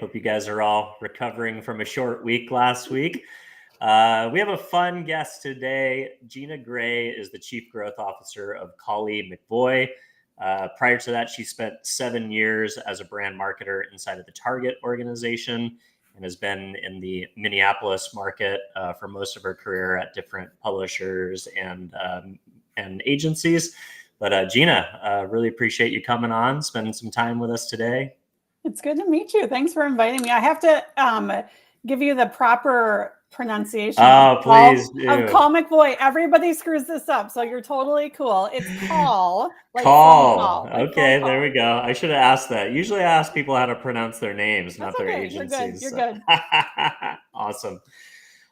Hope you guys are all recovering from a short week last week. We have a fun guest today. Gina Gray is the Chief Growth Officer of Colle McVoy. Prior to that, she spent 7 years as a brand marketer inside of the Target organization and has been in the Minneapolis market for most of her career at different publishers and agencies. But Gina, really appreciate you coming on, spending some time with us today. It's good to meet you. Thanks for inviting me. I have to give you the proper pronunciation of Colle McVoy. Everybody screws this up, so you're totally cool. It's Colle. Like Colle. Okay, there we go. I should have asked that. Usually I ask people how to pronounce their names, not their agencies. You're good. Awesome.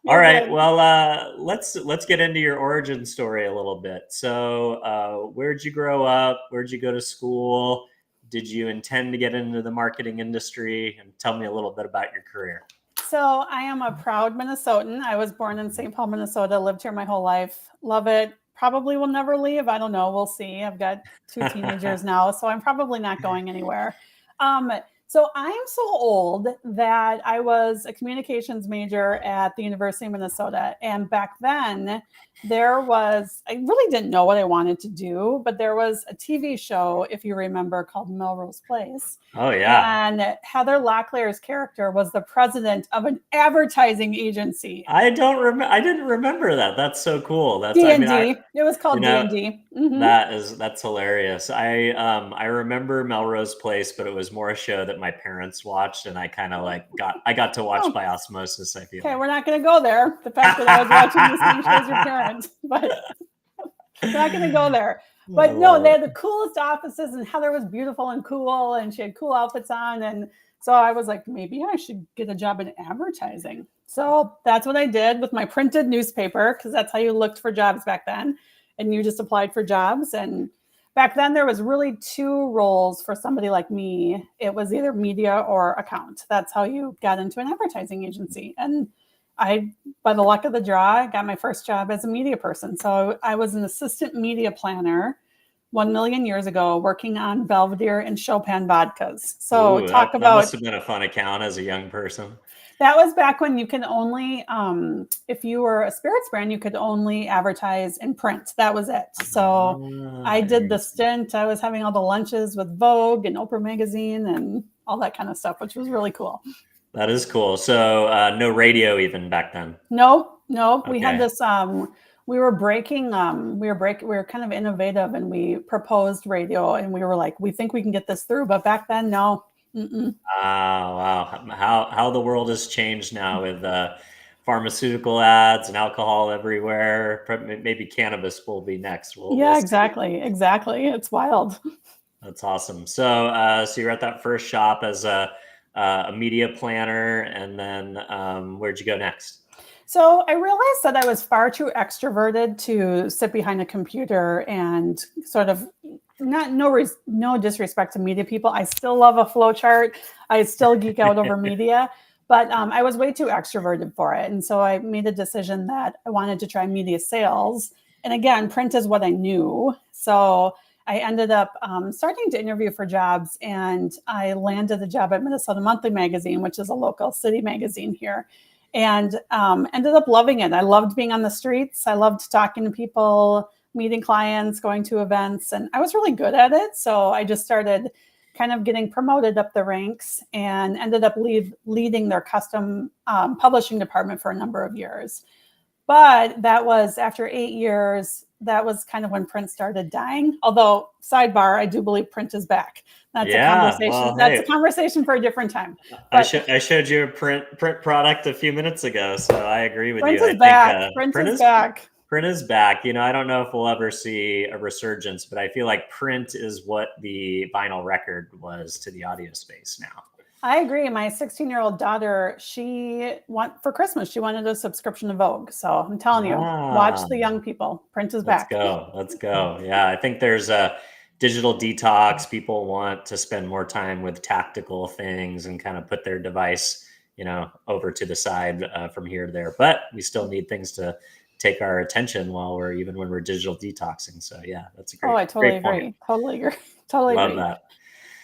All right. Well, let's get into your origin story a little bit. So where'd you grow up? Where'd you go to school? Did you intend to get into the marketing industry? And tell me a little bit about your career. So I am a proud Minnesotan. I was born in St. Paul, Minnesota, lived here my whole life. Love it. Probably will never leave. I don't know. We'll see. I've got 2 teenagers now, so I'm probably not going anywhere. So I am so old that I was a communications major at the University of Minnesota. And back then I really didn't know what I wanted to do, but there was a TV show, if you remember, called Melrose Place. Oh, yeah. And Heather Locklear's character was the president of an advertising agency. I didn't remember that. That's so cool. That's D&D. It was called D&D. Mm-hmm. That's hilarious. I remember Melrose Place, but it was more a show that my parents watched, and I kind of I got to watch by osmosis. I feel. Okay, we're not going to go there. The fact that I was watching the same show as your parents, but we're not going to go there. But no, they had the coolest offices, and Heather was beautiful and cool, and she had cool outfits on, and so I was like, maybe I should get a job in advertising. So that's what I did with my printed newspaper, because that's how you looked for jobs back then, and you just applied for jobs. And back then, there was really 2 roles for somebody like me. It was either media or account. That's how you got into an advertising agency. And I, by the luck of the draw, got my first job as a media person. So I was an assistant media planner 1 million years ago, working on Belvedere and Chopin vodkas. So that must have been a fun account as a young person. That was back when you can only, if you were a spirits brand, you could only advertise in print. That was it. So I did the stint. I was having all the lunches with Vogue and Oprah Magazine and all that kind of stuff, which was really cool. That is cool. So no radio even back then? Nope. Okay. We had this, we were kind of innovative, and we proposed radio, and we were like, we think we can get this through. But back then, no. Mm-mm. Wow. How the world has changed now with pharmaceutical ads and alcohol everywhere. Maybe cannabis will be next. Exactly. It's wild. That's awesome. So you're at that first shop as a media planner, and then where'd you go next? So I realized that I was far too extroverted to sit behind a computer and sort of no disrespect to media people. I still love a flow chart. I still geek out over media, but I was way too extroverted for it. And so I made a decision that I wanted to try media sales. And again, print is what I knew. So I ended up starting to interview for jobs, and I landed a job at Minnesota Monthly Magazine, which is a local city magazine here. And ended up loving it. I loved being on the streets. I loved talking to people, meeting clients, going to events, and I was really good at it. So I just started kind of getting promoted up the ranks and ended up leading their custom publishing department for a number of years. But that was after 8 years. That was kind of when print started dying. Although, sidebar, I do believe print is back. That's a conversation. Well, that's a conversation for a different time. But I showed you a print product a few minutes ago, so I agree with you. Print is back. Print is back. Print is back. I don't know if we'll ever see a resurgence, but I feel like print is what the vinyl record was to the audio space now. I agree. My 16-year-old daughter, for Christmas, she wanted a subscription to Vogue. So I'm telling you, watch the young people. Print is back. Let's go. Yeah, I think there's a digital detox. People want to spend more time with tactical things and kind of put their device, over to the side from here to there. But we still need things to take our attention when we're digital detoxing. So yeah, that's a great. Oh, I totally agree. Totally agree. Love that.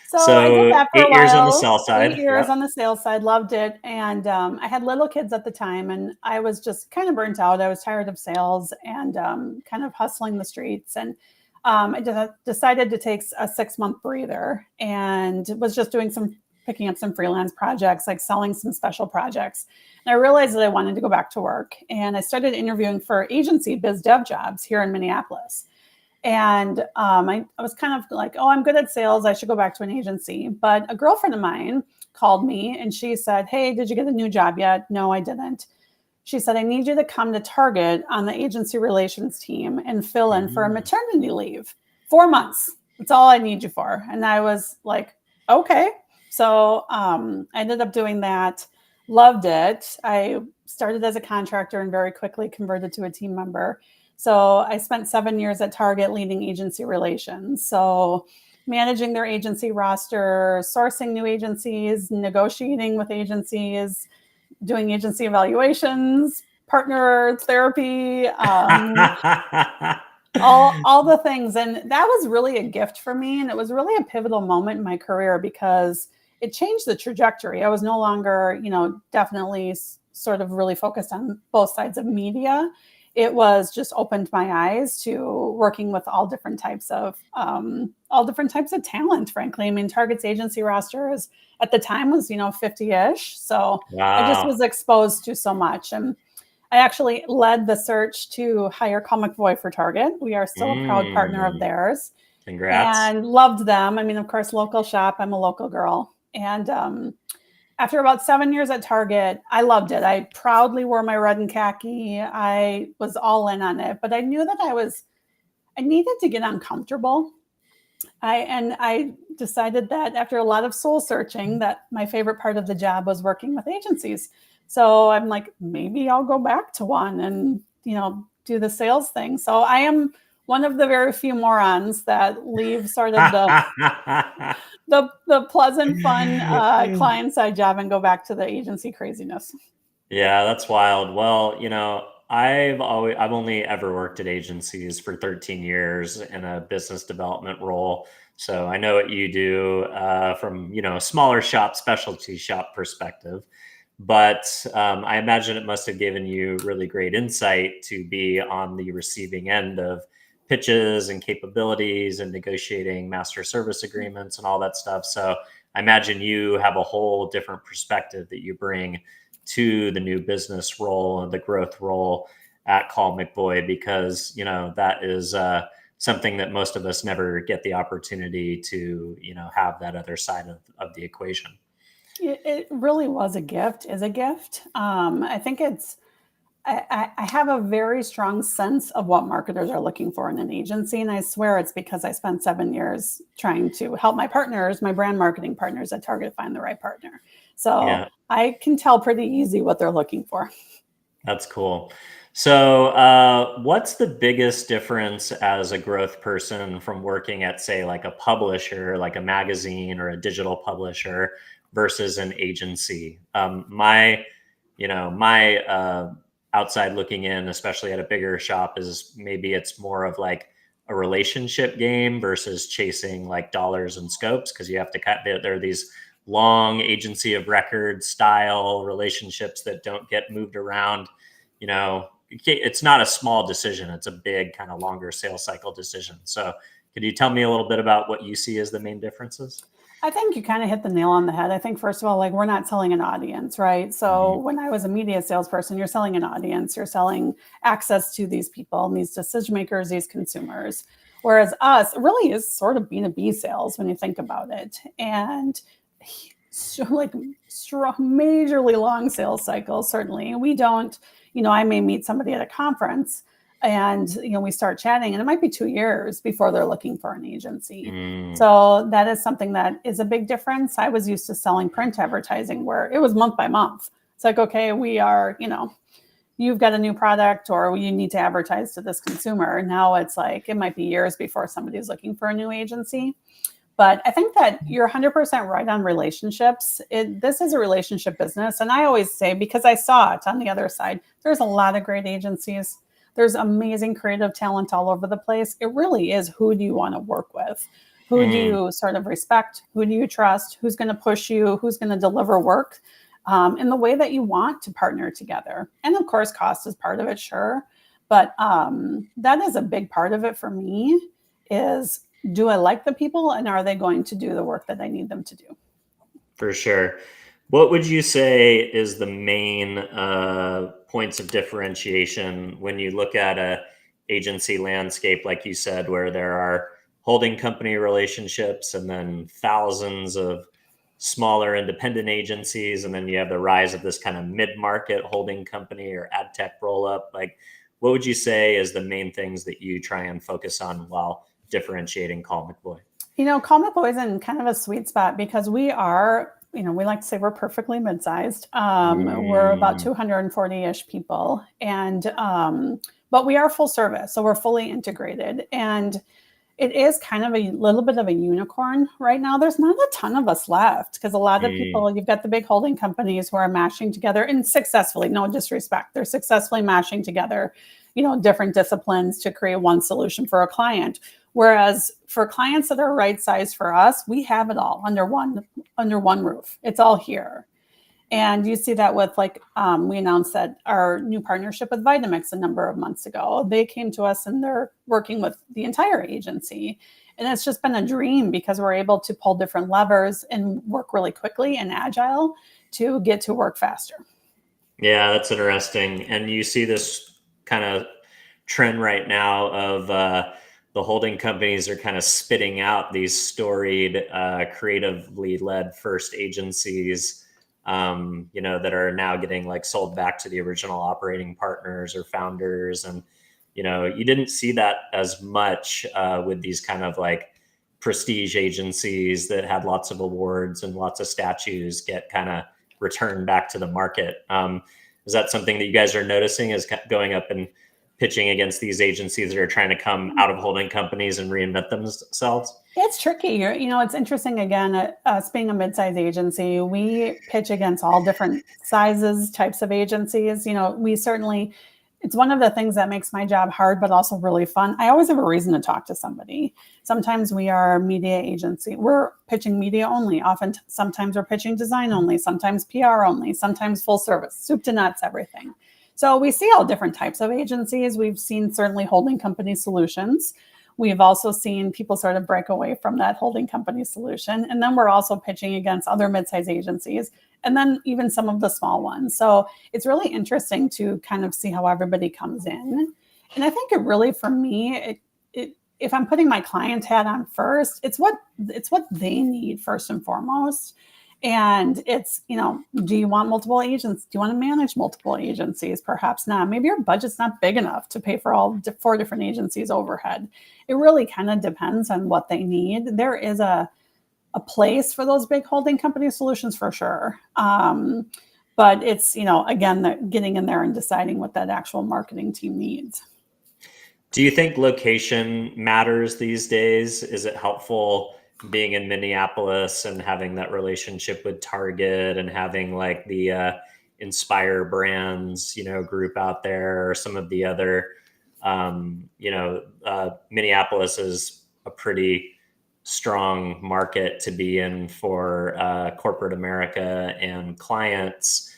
So I did that for a 8 years on the while, sell 8 side. years Yep. on the sales side, loved it. And I had little kids at the time, and I was just kind of burnt out. I was tired of sales and kind of hustling the streets. And I just decided to take a 6-month breather and was just picking up some freelance projects, like selling some special projects. And I realized that I wanted to go back to work. And I started interviewing for agency biz dev jobs here in Minneapolis. And I was kind of like, oh, I'm good at sales. I should go back to an agency. But a girlfriend of mine called me and she said, hey, did you get a new job yet? No, I didn't. She said, I need you to come to Target on the agency relations team and fill in for a maternity leave. 4 months. That's all I need you for. And I was like, okay. So I ended up doing that. Loved it. I started as a contractor and very quickly converted to a team member. So I spent 7 years at Target leading agency relations. So managing their agency roster, sourcing new agencies, negotiating with agencies, doing agency evaluations, partner therapy, all the things. And that was really a gift for me. And it was really a pivotal moment in my career because it changed the trajectory. I was no longer, definitely sort of really focused on both sides of media. It was just opened my eyes to working with all different types of talent, frankly. I mean, Target's agency roster at the time was, 50-ish. So I just was exposed to so much. And I actually led the search to hire Colle McVoy for Target. We are still a proud partner of theirs. Congrats. And loved them. I mean, of course, local shop. I'm a local girl. And after about 7 years at Target, I loved it. I proudly wore my red and khaki. I was all in on it, but I knew that I needed to get uncomfortable. I decided that after a lot of soul searching, that my favorite part of the job was working with agencies. So I'm like, maybe I'll go back to one and, do the sales thing. So I am one of the very few morons that leave sort of the pleasant, fun client side job and go back to the agency craziness. Yeah, that's wild. Well, I've only ever worked at agencies for 13 years in a business development role. So I know what you do from, a smaller shop, specialty shop perspective. But I imagine it must have given you really great insight to be on the receiving end of pitches and capabilities and negotiating master service agreements and all that stuff. So I imagine you have a whole different perspective that you bring to the new business role and the growth role at Colle McVoy, because, that is something that most of us never get the opportunity to, have that other side of the equation. It really was a gift, is a gift. I think I have a very strong sense of what marketers are looking for in an agency. And I swear it's because I spent 7 years trying to help my brand marketing partners at Target find the right partner. So I can tell pretty easy what they're looking for. That's cool. So what's the biggest difference as a growth person from working at, say, like a publisher, like a magazine or a digital publisher versus an agency? My outside looking in, especially at a bigger shop, is maybe it's more of like a relationship game versus chasing like dollars and scopes, because you have to there are these long agency of record style relationships that don't get moved around. It's not a small decision. It's a big kind of longer sales cycle decision. So could you tell me a little bit about what you see as the main differences? I think you kind of hit the nail on the head. I think, first of all, like, we're not selling an audience, right? So when I was a media salesperson, you're selling an audience, you're selling access to these people, these decision makers, these consumers. Whereas us, it really is sort of B2B sales when you think about it. And so, like, majorly long sales cycles, certainly. We don't, I may meet somebody at a conference and, we start chatting and it might be 2 years before they're looking for an agency. So that is something that is a big difference. I was used to selling print advertising where it was month by month. It's like, okay, we are, you've got a new product or you need to advertise to this consumer. Now it's like, it might be years before somebody's looking for a new agency. But I think that you're 100% right on relationships. This is a relationship business. And I always say, because I saw it on the other side, there's a lot of great agencies. There's amazing creative talent all over the place. It really is, who do you want to work with? Who do you sort of respect? Who do you trust? Who's going to push you? Who's going to deliver work in the way that you want to partner together? And of course, cost is part of it, sure. But that is a big part of it for me is, do I like the people and are they going to do the work that I need them to do? For sure. What would you say is the main points of differentiation when you look at a agency landscape, like you said, where there are holding company relationships and then thousands of smaller independent agencies, and then you have the rise of this kind of mid-market holding company or ad tech roll-up? Like, what would you say is the main things that you try and focus on while differentiating Colle McVoy? Colle McVoy is in kind of a sweet spot because we are, we like to say we're perfectly mid-sized. We're about 240-ish people, and but we are full service, so we're fully integrated, and it is kind of a little bit of a unicorn right now. There's not a ton of us left because a lot of people, you've got the big holding companies who are mashing together and successfully, no disrespect, they're successfully mashing together, different disciplines to create one solution for a client. Whereas for clients that are right sized for us, we have it all under one roof. It's all here. And you see that with we announced that our new partnership with Vitamix a number of months ago. They came to us and they're working with the entire agency. And it's just been a dream because we're able to pull different levers and work really quickly and agile to get to work faster. Yeah, that's interesting. And you see this kind of trend right now of the holding companies are kind of spitting out these storied, creatively led first agencies, that are now getting sold back to the original operating partners or founders. And, you didn't see that as much with these kind of prestige agencies that had lots of awards and lots of statues get kind of returned back to the market. Is that something that you guys are noticing, is going up and pitching against these agencies that are trying to come out of holding companies and reinvent themselves? It's tricky. It's interesting. Again, us being a mid-sized agency, we pitch against all different sizes, types of agencies. We certainly, it's one of the things that makes my job hard, but also really fun. I always have a reason to talk to somebody. Sometimes we are a media agency. We're pitching media only. Sometimes we're pitching design only, sometimes PR only, sometimes full service, soup to nuts, everything. So we see all different types of agencies. We've seen certainly holding company solutions. We've also seen people sort of break away from that holding company solution. And then we're also pitching against other mid-sized agencies and then even some of the small ones. So it's really interesting to kind of see how everybody comes in. And I think it really, for me, if I'm putting my client hat on first, it's what they need first and foremost. And it's, do you want multiple agents? Do you want to manage multiple agencies? Perhaps not. Maybe your budget's not big enough to pay for all 4 different agencies overhead. It really kind of depends on what they need. There is a place for those big holding company solutions for sure. But it's, again, getting in there and deciding what that actual marketing team needs. Do you think location matters these days? Is it helpful being in Minneapolis and having that relationship with Target and having the Inspire Brands, group out there, or some of the other, Minneapolis is a pretty strong market to be in for corporate America and clients.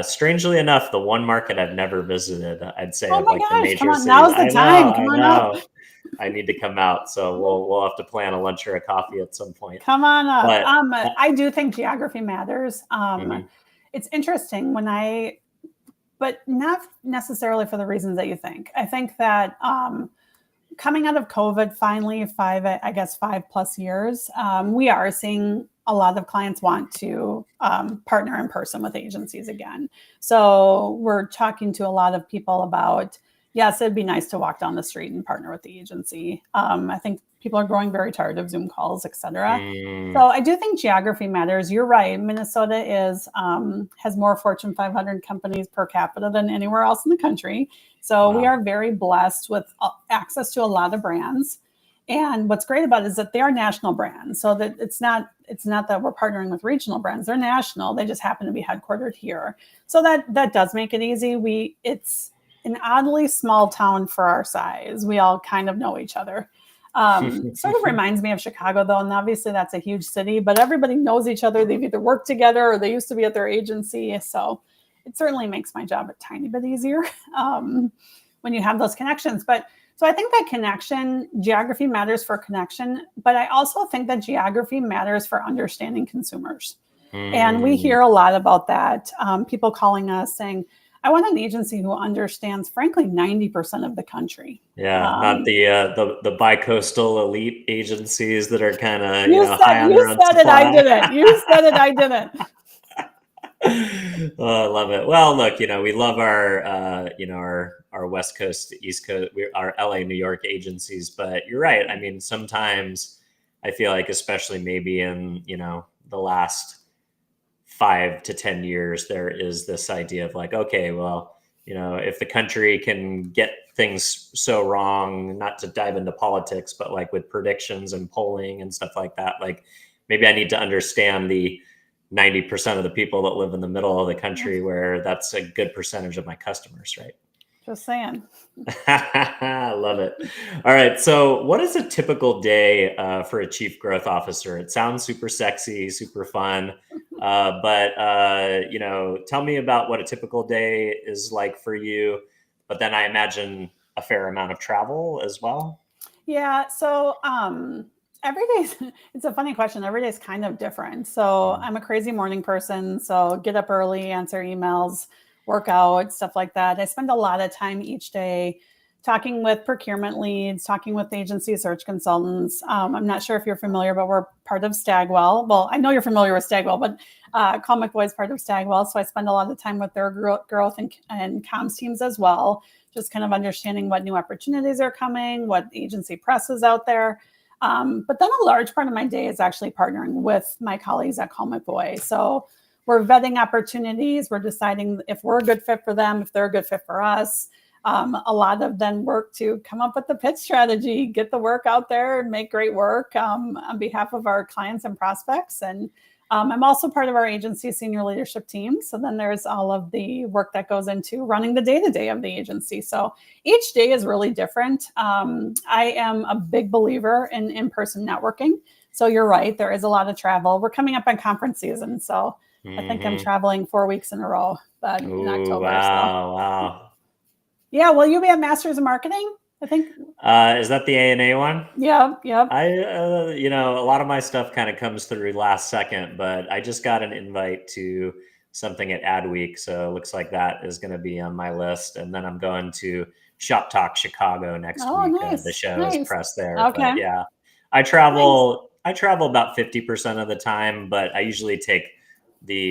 Strangely enough, the one market I've never visited, I'd say, oh of my gosh, the major come on, cities. now's the time. Come on up. I need to come out, so we'll have to plan a lunch or a coffee at some point. Come on up. But, I do think geography matters. It's interesting but not necessarily for the reasons that you think. I think that coming out of COVID, finally, 5+ years, we are seeing a lot of clients want to partner in person with agencies again. So we're talking to a lot of people about, yes, it'd be nice to walk down the street and partner with the agency. I think people are growing very tired of Zoom calls, et cetera. So I do think geography matters. You're right. Minnesota has more Fortune 500 companies per capita than anywhere else in the country. So we are very blessed with access to a lot of brands. And what's great about it is that they are national brands. So that it's not that we're partnering with regional brands. They're national. They just happen to be headquartered here. So that does make it easy. It's an oddly small town for our size. We all kind of know each other. Sort of reminds me of Chicago, though, and obviously that's a huge city, but everybody knows each other. They've either worked together or they used to be at their agency. So it certainly makes my job a tiny bit easier when you have those connections. But so I think that connection, geography matters for connection, but I also think that geography matters for understanding consumers. And we hear a lot about that. People calling us saying, I want an agency who understands, frankly, 90% of the country. Yeah, not the bi-coastal elite agencies that are kind of high on their own supply. You said it, I didn't. You said it, I didn't. Oh, I love it. Well, look, we love our our West Coast, East Coast, our LA, New York agencies, but you're right. I mean, sometimes I feel like, especially maybe in the last 5 to 10 years, there is this idea of like, okay, well, if the country can get things so wrong, not to dive into politics, but like with predictions and polling and stuff like that, like maybe I need to understand the 90% of the people that live in the middle of the country, where that's a good percentage of my customers, right? Just saying. I love it. All right. So what is a typical day for a chief growth officer? It sounds super sexy, super fun. But tell me about what a typical day is like for you. But then I imagine a fair amount of travel as well. Yeah. So every day, it's a funny question. Every day is kind of different. So I'm a crazy morning person. So get up early, answer emails, work out, stuff like that. I spend a lot of time each day talking with procurement leads, talking with agency search consultants. I'm not sure if you're familiar, but we're part of Stagwell. Well, I know you're familiar with Stagwell, but Colle McVoy is part of Stagwell. So I spend a lot of time with their growth and comms teams as well, just kind of understanding what new opportunities are coming, what agency press is out there. But then a large part of my day is actually partnering with my colleagues at Colle McVoy. So we're vetting opportunities. We're deciding if we're a good fit for them, if they're a good fit for us. A lot of them work to come up with the pitch strategy, get the work out there, and make great work on behalf of our clients and prospects. And I'm also part of our agency senior leadership team. So then there's all of the work that goes into running the day-to-day of the agency. So each day is really different. I am a big believer in in-person networking. So you're right, there is a lot of travel. We're coming up on conference season. So I think I'm traveling 4 weeks in a row, but in October. Wow. Yeah, will you be at Masters of Marketing? I think. Is that the ANA one? Yep. A lot of my stuff kind of comes through last second, but I just got an invite to something at Adweek, so it looks like that is going to be on my list. And then I'm going to Shop Talk Chicago next week. Nice. The show is pressed there. Okay. But yeah, I travel. Nice. I travel about 50% of the time, but I usually take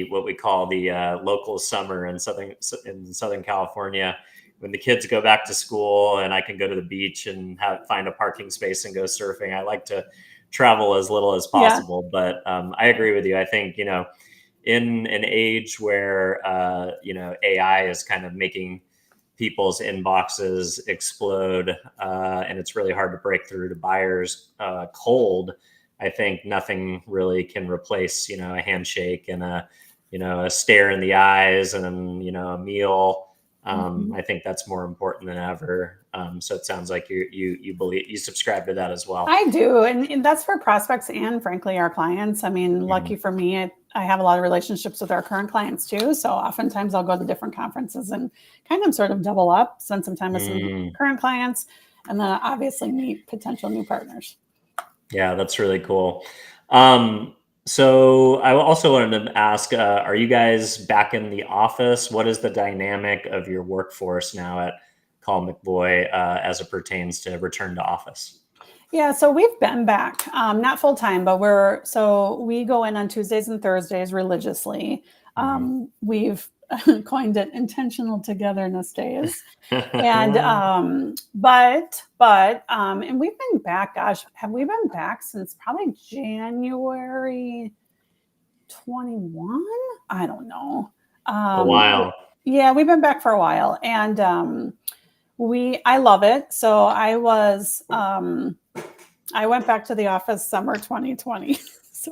what we call the local summer in Southern California, when the kids go back to school and I can go to the beach and find a parking space and go surfing. I like to travel as little as possible, but I agree with you. I think, in an age where, AI is kind of making people's inboxes explode and it's really hard to break through to buyers cold, I think nothing really can replace, a handshake and a stare in the eyes and, a meal. I think that's more important than ever. So it sounds like you believe, you subscribe to that as well. I do. And that's for prospects and frankly, our clients. I mean, lucky for me, I have a lot of relationships with our current clients too. So oftentimes I'll go to different conferences and kind of sort of double up, spend some time with some current clients, and then obviously meet potential new partners. Yeah, that's really cool. So I also wanted to ask, are you guys back in the office? What is the dynamic of your workforce now at Colle McVoy as it pertains to return to office? Yeah, so we've been back, not full time, but we go in on Tuesdays and Thursdays religiously. We've coined it intentional togetherness days. And and we've been back, gosh, have we been back since probably January 21? I don't know. A while. Yeah, we've been back for a while. And I love it. So I went back to the office summer 2020.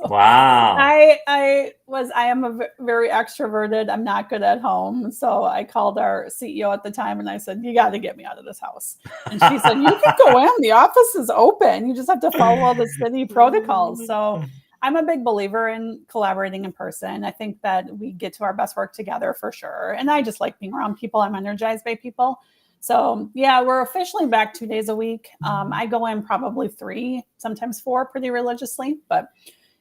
Wow. I am very extroverted. I'm not good at home. So I called our CEO at the time and I said, you got to get me out of this house. And she said, you can go in. The office is open. You just have to follow all the city protocols. So I'm a big believer in collaborating in person. I think that we get to our best work together for sure. And I just like being around people. I'm energized by people. So yeah, we're officially back 2 days a week. I go in probably 3, sometimes 4 pretty religiously, but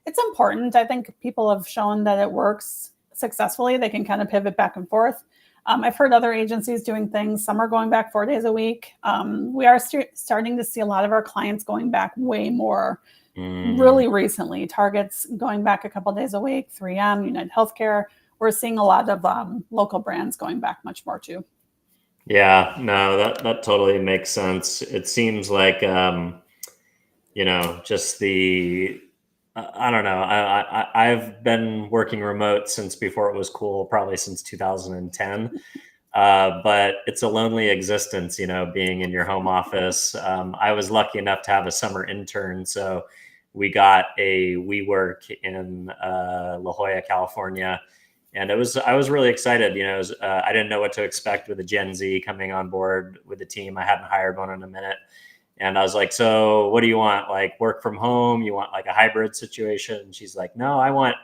it's important. I think people have shown that it works successfully. They can kind of pivot back and forth. I've heard other agencies doing things. Some are going back 4 days a week. We are starting to see a lot of our clients going back way more really recently. Target's going back a couple of days a week, 3M, United Healthcare. We're seeing a lot of local brands going back much more too. Yeah, no, that totally makes sense. It seems like, just I don't know. I've been working remote since before it was cool, probably since 2010. But it's a lonely existence, being in your home office. I was lucky enough to have a summer intern, so we got a WeWork in La Jolla, California. And I was really excited. I didn't know what to expect with a Gen Z coming on board with the team. I hadn't hired one in a minute. And I was like, so what do you want? Like work from home? You want like a hybrid situation? And she's like, no, I want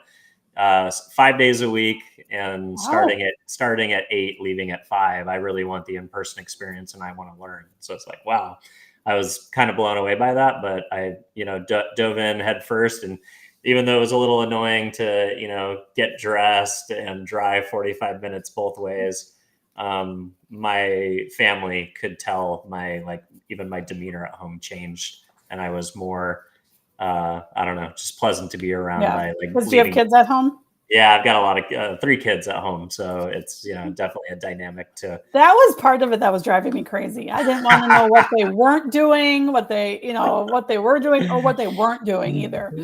5 days a week and starting at 8, leaving at 5. I really want the in-person experience and I want to learn. So it's like, wow, I was kind of blown away by that, but I, dove in head first. And even though it was a little annoying to, get dressed and drive 45 minutes both ways, my family could tell even my demeanor at home changed, and I was more, I don't know, just pleasant to be around. Yeah. Do you have kids at home? Yeah, I've got a lot of 3 kids at home, so it's definitely a dynamic to. That was part of it that was driving me crazy. I didn't want to know what they weren't doing, what they were doing, or what they weren't doing either.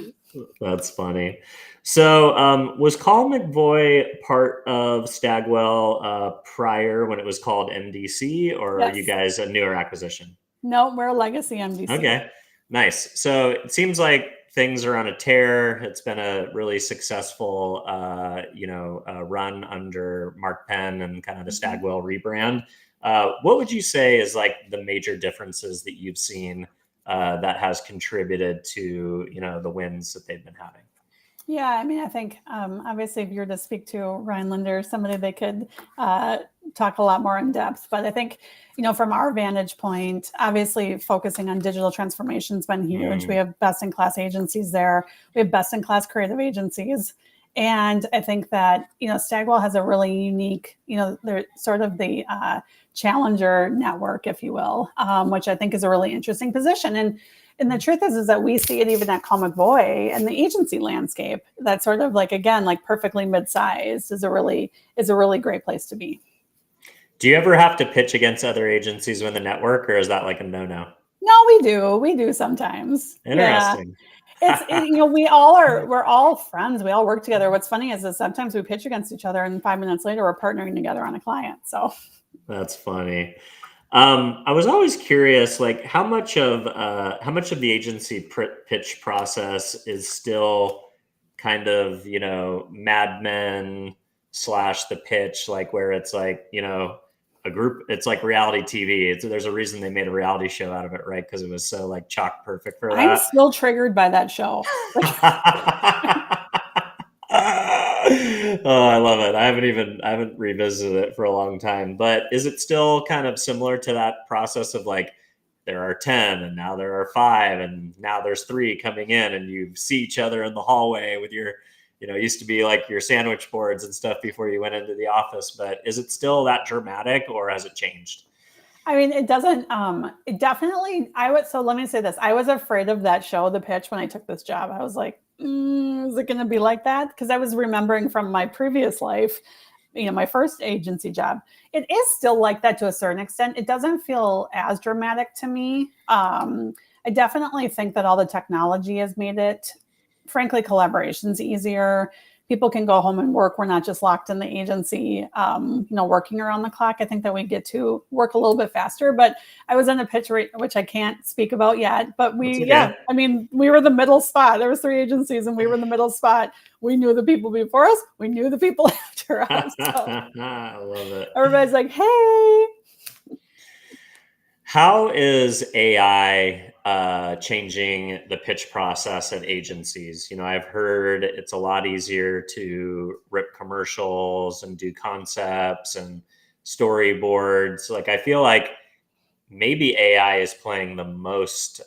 That's funny. So, was Colle McVoy part of Stagwell prior when it was called MDC, or are you guys a newer acquisition? No, we're a legacy MDC. Okay, nice. So it seems like things are on a tear. It's been a really successful, run under Mark Penn and kind of the Stagwell rebrand. What would you say is like the major differences that you've seen that has contributed to, the wins that they've been having? Yeah, I mean, I think obviously if you were to speak to Ryan Linder, somebody they could talk a lot more in depth. But I think, from our vantage point, obviously focusing on digital transformation has been huge. We have best-in-class agencies there. We have best-in-class creative agencies. And I think that, Stagwell has a really unique, they're sort of the challenger network, if you will, which I think is a really interesting position. And the truth is that we see it even at Colle McVoy and the agency landscape. That sort of perfectly mid-sized is a really great place to be. Do you ever have to pitch against other agencies within the network, or is that like a no-no? No, we do. We do sometimes. Interesting. Yeah. We're all friends. We all work together. What's funny is that sometimes we pitch against each other and 5 minutes later we're partnering together on a client. So that's funny. I was always curious, like how much of the agency pitch process is still kind of, Mad Men / the pitch, like where it's like, a group, it's like reality TV. There's a reason they made a reality show out of it, right? Because it was so like chalk perfect for that. I'm still triggered by that show. Oh, I love it. I haven't revisited it for a long time, but is it still kind of similar to that process of like, there are 10 and now there are 5 and now there's 3 coming in and you see each other in the hallway with your, used to be like your sandwich boards and stuff before you went into the office, but is it still that dramatic or has it changed? I mean, it doesn't, it definitely, so let me say this. I was afraid of that show, The Pitch, when I took this job. I was like, is it going to be like that? Because I was remembering from my previous life, my first agency job. It is still like that to a certain extent. It doesn't feel as dramatic to me. I definitely think that all the technology has made it, frankly, collaboration's easier. people can go home and work. We're not just locked in the agency, working around the clock. I think that we get to work a little bit faster. But I was in a pitch which I can't speak about yet. But we were the middle spot. There was 3 agencies, and we were in the middle spot. We knew the people before us. We knew the people after us. So I love it. Everybody's like, hey. How is AI changing the pitch process at agencies? I've heard it's a lot easier to rip commercials and do concepts and storyboards. Like, I feel like maybe AI is playing the most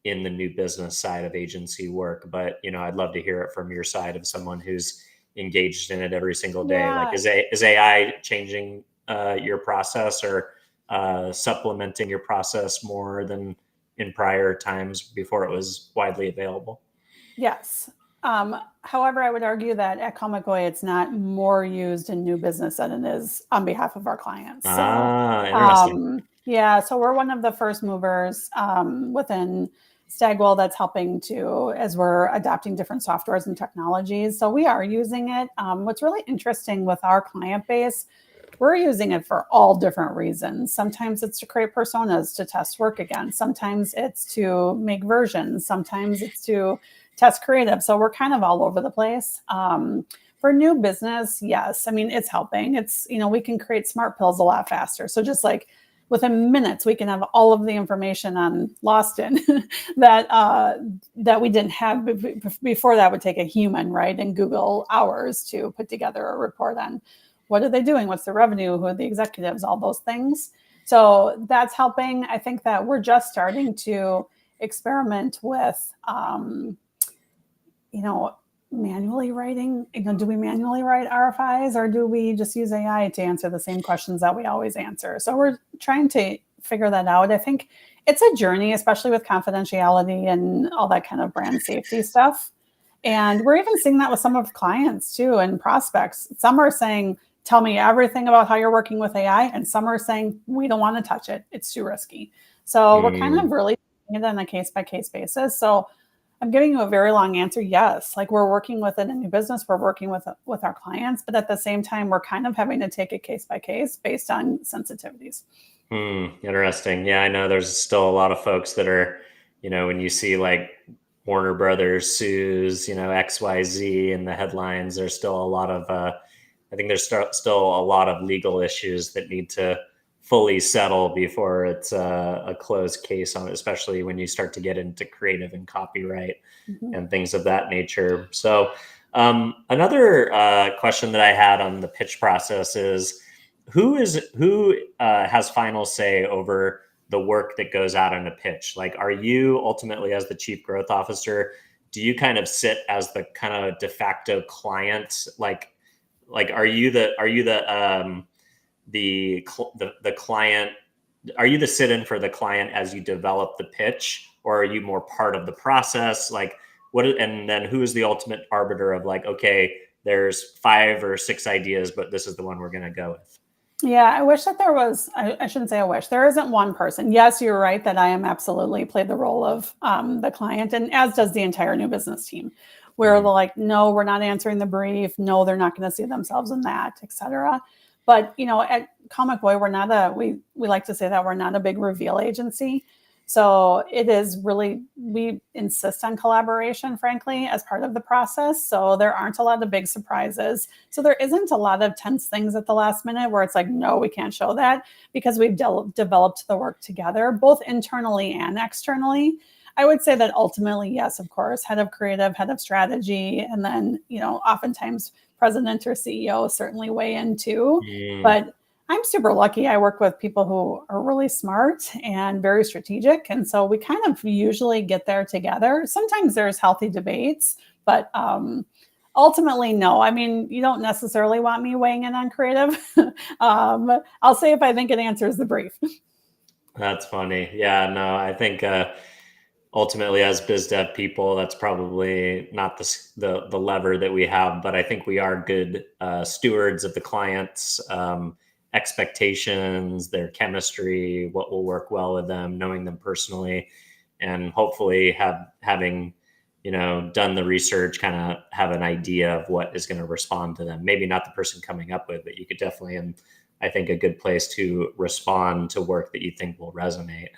in the new business side of agency work, but I'd love to hear it from your side of someone who's engaged in it every single day. Yeah. Like, is AI changing your process or supplementing your process more than in prior times before it was widely available? Yes. However, I would argue that at Colle McVoy, it's not more used in new business than it is on behalf of our clients. Interesting. So we're one of the first movers within Stagwell that's helping to, as we're adopting different softwares and technologies. So we are using it. What's really interesting with our client base, we're using it for all different reasons. Sometimes it's to create personas to test work again. Sometimes it's to make versions. Sometimes it's to test creative. So we're kind of all over the place. For new business, yes. I mean, it's helping. It's, we can create smart pills a lot faster. So just like within minutes, we can have all of the information on Lost In that we didn't have before. That would take a human, right? And Google hours to put together a report on what are they doing? What's the revenue? Who are the executives? All those things. So that's helping. I think that we're just starting to experiment with, manually writing. Do we manually write RFIs, or do we just use AI to answer the same questions that we always answer? So we're trying to figure that out. I think it's a journey, especially with confidentiality and all that kind of brand safety stuff. And we're even seeing that with some of clients too and prospects. Some are saying, tell me everything about how you're working with AI. And some are saying, we don't want to touch it. It's too risky. So we're kind of really doing it on a case-by-case basis. So I'm giving you a very long answer. Yes. Like, we're working with it in new business. We're working with our clients. But at the same time, we're kind of having to take it case by case based on sensitivities. Interesting. Yeah, I know there's still a lot of folks that are, when you see like Warner Brothers sues, XYZ in the headlines, there's still a lot of, I think there's still a lot of legal issues that need to fully settle before it's a closed case on it, especially when you start to get into creative and copyright and things of that nature. So another question that I had on the pitch process is, who has final say over the work that goes out in a pitch? Like, are you ultimately, as the chief growth officer, do you kind of sit as the kind of de facto client? Like are you the client? Are you the sit-in for the client as you develop the pitch, or are you more part of the process? Like, and then who is the ultimate arbiter of like, okay, there's 5 or 6 ideas, but this is the one we're going to go with? Yeah, I wish that there was, I shouldn't say I wish, there isn't one person. Yes, you're right that I am absolutely play the role of the client, and as does the entire new business team, where they're like, no, we're not answering the brief. No, they're not going to see themselves in that, et cetera. But, at Colle McVoy, we're not we like to say that we're not a big reveal agency. So it is really, we insist on collaboration, frankly, as part of the process. So there aren't a lot of big surprises. So there isn't a lot of tense things at the last minute where it's like, no, we can't show that, because we've developed the work together, both internally and externally. I would say that ultimately, yes, of course, head of creative, head of strategy, and then, oftentimes president or CEO certainly weigh in too. But I'm super lucky. I work with people who are really smart and very strategic. And so we kind of usually get there together. Sometimes there's healthy debates, but ultimately, no. I mean, you don't necessarily want me weighing in on creative. I'll say if I think it answers the brief. That's funny. Yeah, no, I think ultimately, as biz dev people, that's probably not the lever that we have, but I think we are good stewards of the clients' expectations, their chemistry, what will work well with them, knowing them personally, and hopefully having done the research, kind of have an idea of what is going to respond to them. Maybe not the person coming up with, but you could definitely, and I think a good place to respond to work that you think will resonate.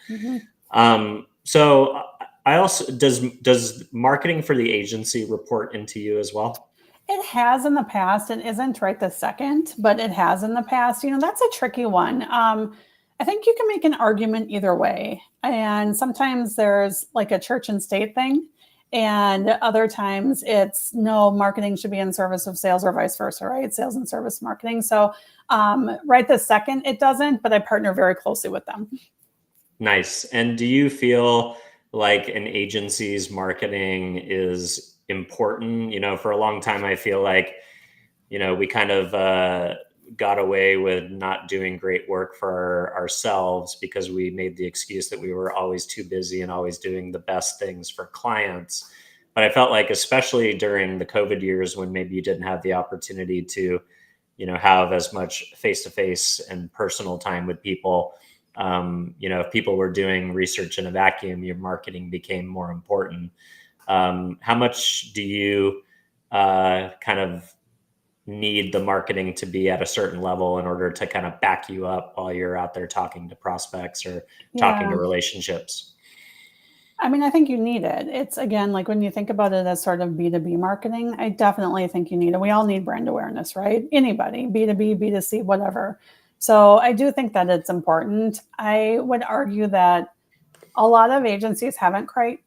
So I also, does marketing for the agency report into you as well? It has in the past. It isn't right this second, but it has in the past. That's a tricky one. I think you can make an argument either way. And sometimes there's like a church and state thing. And other times it's no, marketing should be in service of sales or vice versa, right? Sales and service marketing. So right this second, it doesn't, but I partner very closely with them. Nice. And do you feel like an agency's marketing is important? For a long time, I feel like, we kind of got away with not doing great work for ourselves because we made the excuse that we were always too busy and always doing the best things for clients. But I felt like, especially during the COVID years when maybe you didn't have the opportunity to, have as much face-to-face and personal time with people, if people were doing research in a vacuum, your marketing became more important. How much do you kind of need the marketing to be at a certain level in order to kind of back you up while you're out there talking to prospects or talking to relationships? I mean, I think you need it. It's, again, like when you think about it as sort of B2B marketing, I definitely think you need it. We all need brand awareness, right? Anybody, B2B, B2C, whatever. So I do think that it's important. I would argue that a lot of agencies haven't quite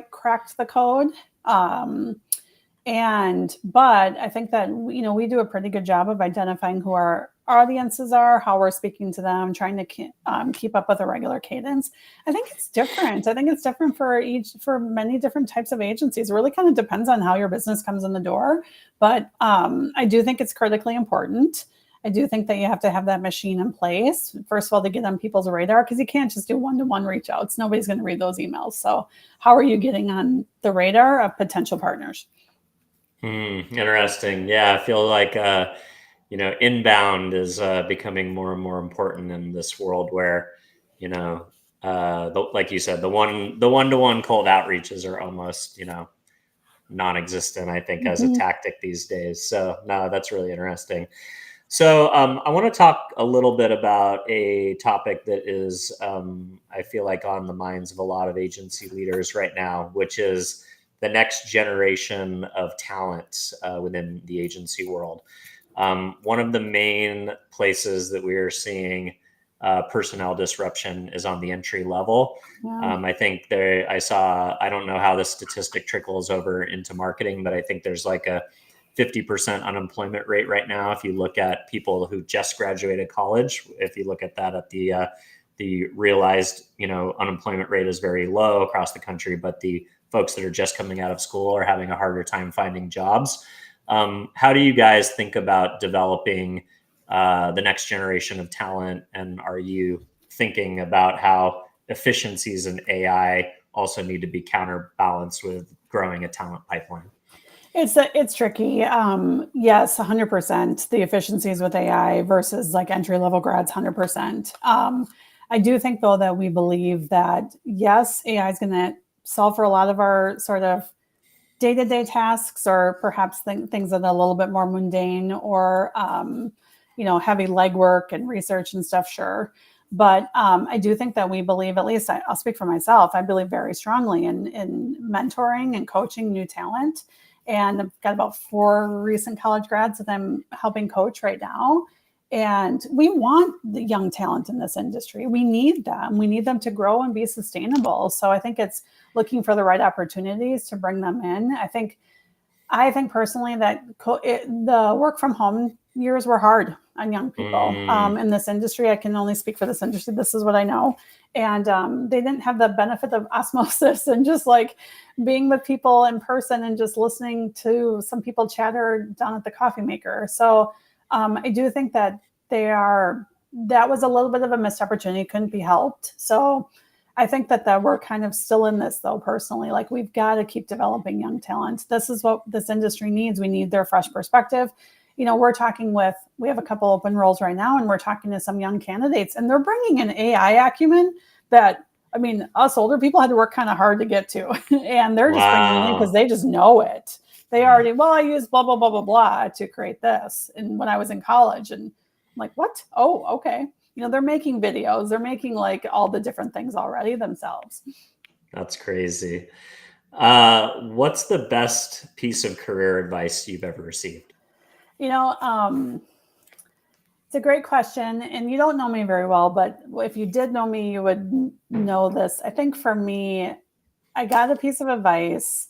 cracked the code. But I think that, we do a pretty good job of identifying who our audiences are, how we're speaking to them, trying to keep up with a regular cadence. I think it's different. I think it's different for many different types of agencies. It really kind of depends on how your business comes in the door. But I do think it's critically important. I do think that you have to have that machine in place, first of all, to get on people's radar, because you can't just do one-to-one reach outs. Nobody's going to read those emails. So how are you getting on the radar of potential partners? Interesting. Yeah, I feel like, inbound is becoming more and more important in this world where, like you said, the one-to-one cold outreaches are almost, non-existent, I think, as a tactic these days. So no, that's really interesting. So I want to talk a little bit about a topic that is, I feel like, on the minds of a lot of agency leaders right now, which is the next generation of talent within the agency world. One of the main places that we are seeing personnel disruption is on the entry level. Yeah. I think I don't know how the statistic trickles over into marketing, but I think there's like a 50% unemployment rate right now. If you look at people who just graduated college, if you look at that at the realized, unemployment rate is very low across the country, but the folks that are just coming out of school are having a harder time finding jobs. How do you guys think about developing the next generation of talent? And are you thinking about how efficiencies in AI also need to be counterbalanced with growing a talent pipeline? It's tricky. Yes, 100%. The efficiencies with AI versus like entry-level grads, 100%. I do think, though, that we believe that, yes, AI is going to solve for a lot of our sort of day-to-day tasks, or perhaps things that are a little bit more mundane, or, heavy legwork and research and stuff, sure. But I do think that we believe, at least I'll speak for myself, I believe very strongly in mentoring and coaching new talent. And I've got about 4 recent college grads that I'm helping coach right now. And we want the young talent in this industry. We need them. We need them to grow and be sustainable. So I think it's looking for the right opportunities to bring them in. I think personally that the work from home years were hard on young people in this industry. I can only speak for this industry. This is what I know. And they didn't have the benefit of osmosis and just like being with people in person and just listening to some people chatter down at the coffee maker. So I do think that that was a little bit of a missed opportunity, couldn't be helped. So I think that we're kind of still in this, though, personally. Like, we've got to keep developing young talent. This is what this industry needs. We need their fresh perspective. We have a couple open roles right now, and we're talking to some young candidates, and they're bringing an AI acumen that I mean, us older people had to work kind of hard to get to, and they're just bringing it in because Wow. they just know it. They Yeah. already, well, I use blah, blah, blah, blah, blah to create this. And when I was in college, and I'm like, what? Oh, okay. They're making videos. They're making like all the different things already themselves. That's crazy. What's the best piece of career advice you've ever received? It's a great question. And you don't know me very well, but if you did know me, you would know this. I think for me, I got a piece of advice,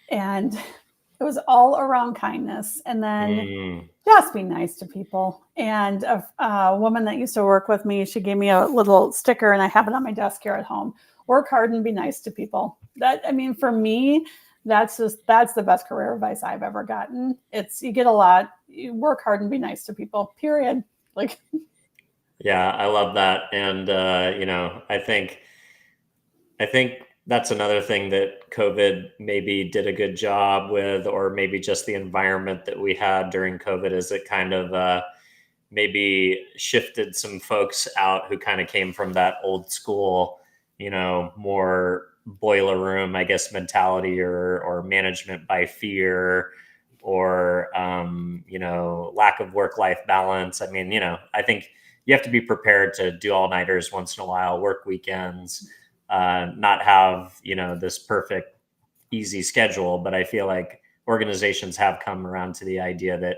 and it was all around kindness. And then just be nice to people. And a woman that used to work with me, she gave me a little sticker, and I have it on my desk here at home. Work hard and be nice to people. For me, that's the best career advice I've ever gotten. You get a lot. You work hard and be nice to people, period. Yeah, I love that. And, I think that's another thing that COVID maybe did a good job with, or maybe just the environment that we had during COVID, is it kind of maybe shifted some folks out who kind of came from that old school, more boiler room, I guess, mentality, or management by fear, or, lack of work-life balance. I mean, I think you have to be prepared to do all-nighters once in a while, work weekends, not have, this perfect, easy schedule. But I feel like organizations have come around to the idea that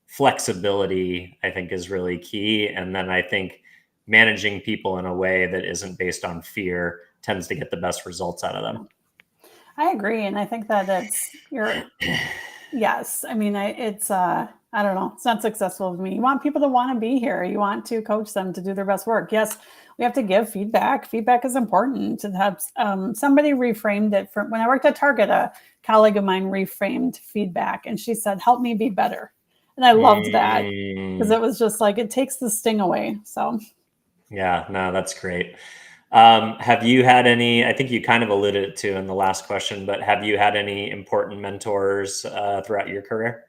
flexibility, I think, is really key. And then I think managing people in a way that isn't based on fear tends to get the best results out of them. I agree. And I think that yes. I mean, I don't know. It's not successful for me. You want people to want to be here. You want to coach them to do their best work. Yes, we have to give feedback. Feedback is important. To have somebody reframed it. When I worked at Target, a colleague of mine reframed feedback, and she said, "Help me be better." And I loved that because it was just like, it takes the sting away. So yeah, no, that's great. Have you had any, I think you kind of alluded to in the last question, but have you had any important mentors throughout your career?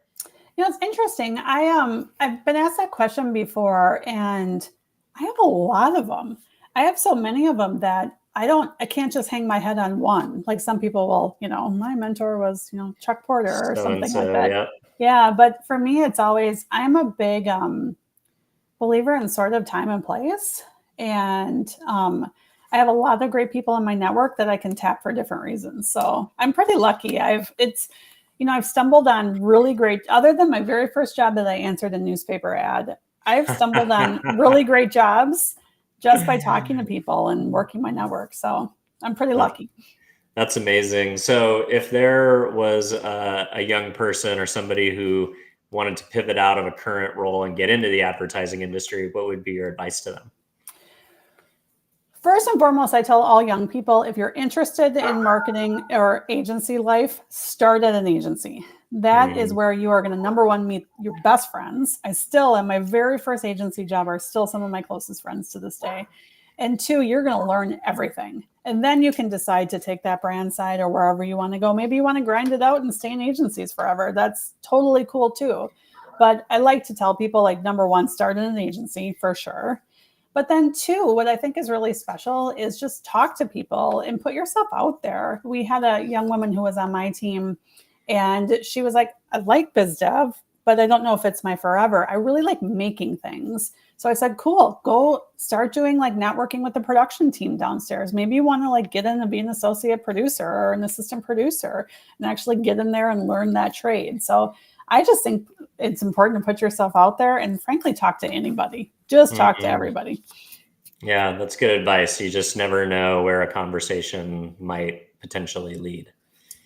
it's interesting. I've been asked that question before, and I have a lot of them. I have so many of them that I can't just hang my head on one. Like some people will, my mentor was, Chuck Porter or something like that. Yeah. Yeah. But for me, it's always, I'm a big believer in sort of time and place. And I have a lot of great people in my network that I can tap for different reasons. So I'm pretty lucky. I've stumbled on really great, other than my very first job that I answered a newspaper ad, I've stumbled on really great jobs just by talking to people and working my network. So I'm pretty lucky. That's amazing. So if there was a young person or somebody who wanted to pivot out of a current role and get into the advertising industry, what would be your advice to them? First and foremost, I tell all young people, if you're interested in marketing or agency life, start at an agency. That is where you are going to, number one, meet your best friends. I still, at my very first agency job, are still some of my closest friends to this day. And two, you're going to learn everything. And then you can decide to take that brand side or wherever you want to go. Maybe you want to grind it out and stay in agencies forever. That's totally cool too. But I like to tell people, like, number one, start in an agency for sure. But then two, what I think is really special is just talk to people and put yourself out there. We had a young woman who was on my team, and she was like, I like biz dev, but I don't know if it's my forever. I really like making things. So I said, cool, go start doing like networking with the production team downstairs. Maybe you want to like get in and be an associate producer or an assistant producer and actually get in there and learn that trade. So I just think it's important to put yourself out there and frankly, talk to anybody. Just talk to everybody. Yeah, that's good advice. You just never know where a conversation might potentially lead.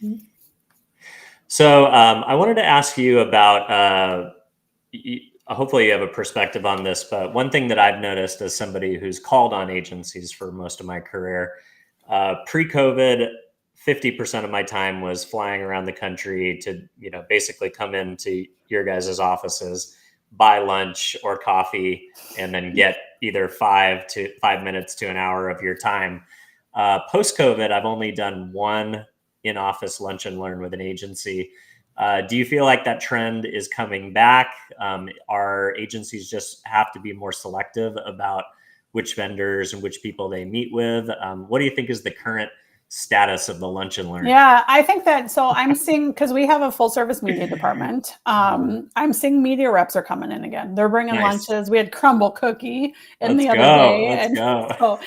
Mm-hmm. So I wanted to ask you about, hopefully you have a perspective on this, but one thing that I've noticed as somebody who's called on agencies for most of my career, pre-COVID, 50% of my time was flying around the country to, basically come into your guys' offices, buy lunch or coffee, and then get either 5 minutes to an hour of your time. Post-COVID, I've only done one in-office lunch and learn with an agency. Do you feel like that trend is coming back? Our agencies just have to be more selective about which vendors and which people they meet with. What do you think is the current status of the Lunch and Learn? Yeah, I think that, so I'm seeing, because we have a full service media department, I'm seeing media reps are coming in again. They're bringing lunches. We had crumble cookie other day. Let's go. So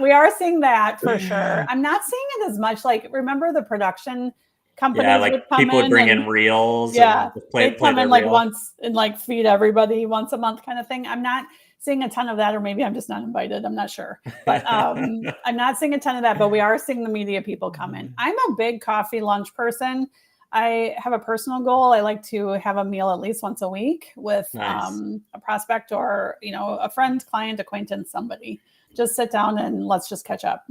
we are seeing that for sure. I'm not seeing it as much. Like, remember the production companies like would come people would bring in in reels. Yeah, and they'd come in like once and like feed everybody once a month kind of thing. I'm not seeing a ton of that, or maybe I'm just not invited. I'm not sure, but I'm not seeing a ton of that, but we are seeing the media people come in. I'm a big coffee lunch person. I have a personal goal. I like to have a meal at least once a week with a prospect or, a friend, client, acquaintance, somebody. Just sit down and let's just catch up.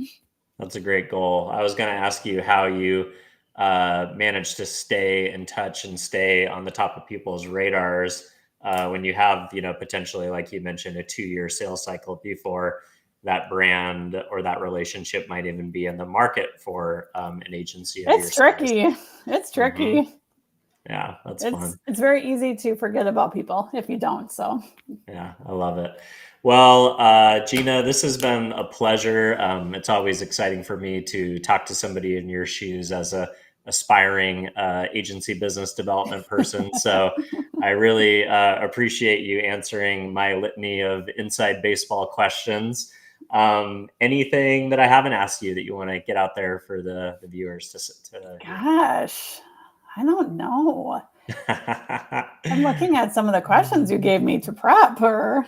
That's a great goal. I was going to ask you how you manage to stay in touch and stay on the top of people's radars when you have, potentially, like you mentioned, a 2-year sales cycle before that brand or that relationship might even be in the market for an agency. It's tricky. It's tricky. Mm-hmm. Yeah, that's fun. It's very easy to forget about people if you don't. So yeah, I love it. Well, Gina, this has been a pleasure. It's always exciting for me to talk to somebody in your shoes as a aspiring agency business development person. So I really appreciate you answering my litany of inside baseball questions. Anything that I haven't asked you that you want to get out there for the viewers to Gosh, I don't know. I'm looking at some of the questions you gave me to prep her.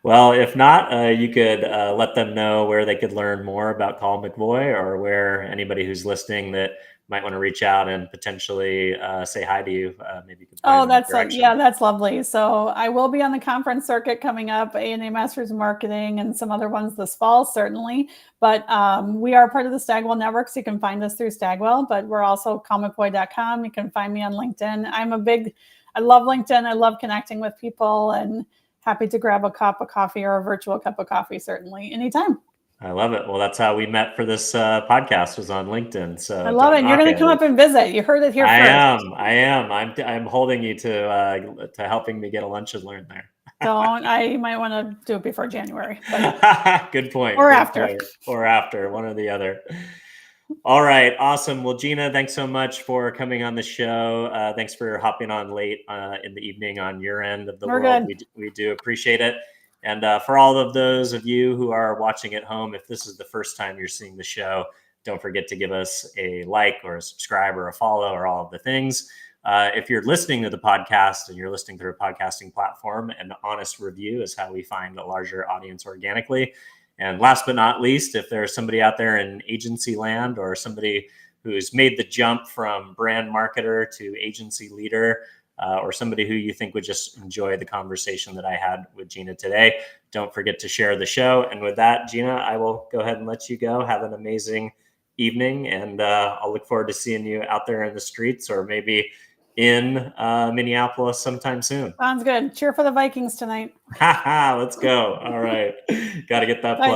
Well, if not, you could let them know where they could learn more about Colle McVoy, or where anybody who's listening that might want to reach out and potentially say hi to you. Maybe you could. That's lovely. So I will be on the conference circuit coming up, A&A Masters of Marketing and some other ones this fall, certainly. But we are part of the Stagwell Network, so you can find us through Stagwell. But we're also collemcvoy.com. You can find me on LinkedIn. I love LinkedIn. I love connecting with people, and happy to grab a cup of coffee or a virtual cup of coffee, certainly, anytime. I love it. Well, that's how we met for this podcast, was on LinkedIn. So I love it. You're going to come up and visit. You heard it here first. I am. I'm holding you to helping me get a Lunch and Learn there. I might want to do it before January. Good point. Or after. Or after, one or the other. All right. Awesome. Well, Gina, thanks so much for coming on the show. Thanks for hopping on late in the evening on your end of the world. We do appreciate it. And for all of those of you who are watching at home, if this is the first time you're seeing the show, don't forget to give us a like or a subscribe or a follow or all of the things. If you're listening to the podcast and you're listening through a podcasting platform, an honest review is how we find a larger audience organically. And last but not least, if there's somebody out there in agency land, or somebody who's made the jump from brand marketer to agency leader, or somebody who you think would just enjoy the conversation that I had with Gina today, don't forget to share the show. And with that, Gina, I will go ahead and let you go. Have an amazing evening, and I'll look forward to seeing you out there in the streets, or maybe in Minneapolis sometime soon. Sounds good. Cheer for the Vikings tonight. Let's go. All right. Got to get that plug in.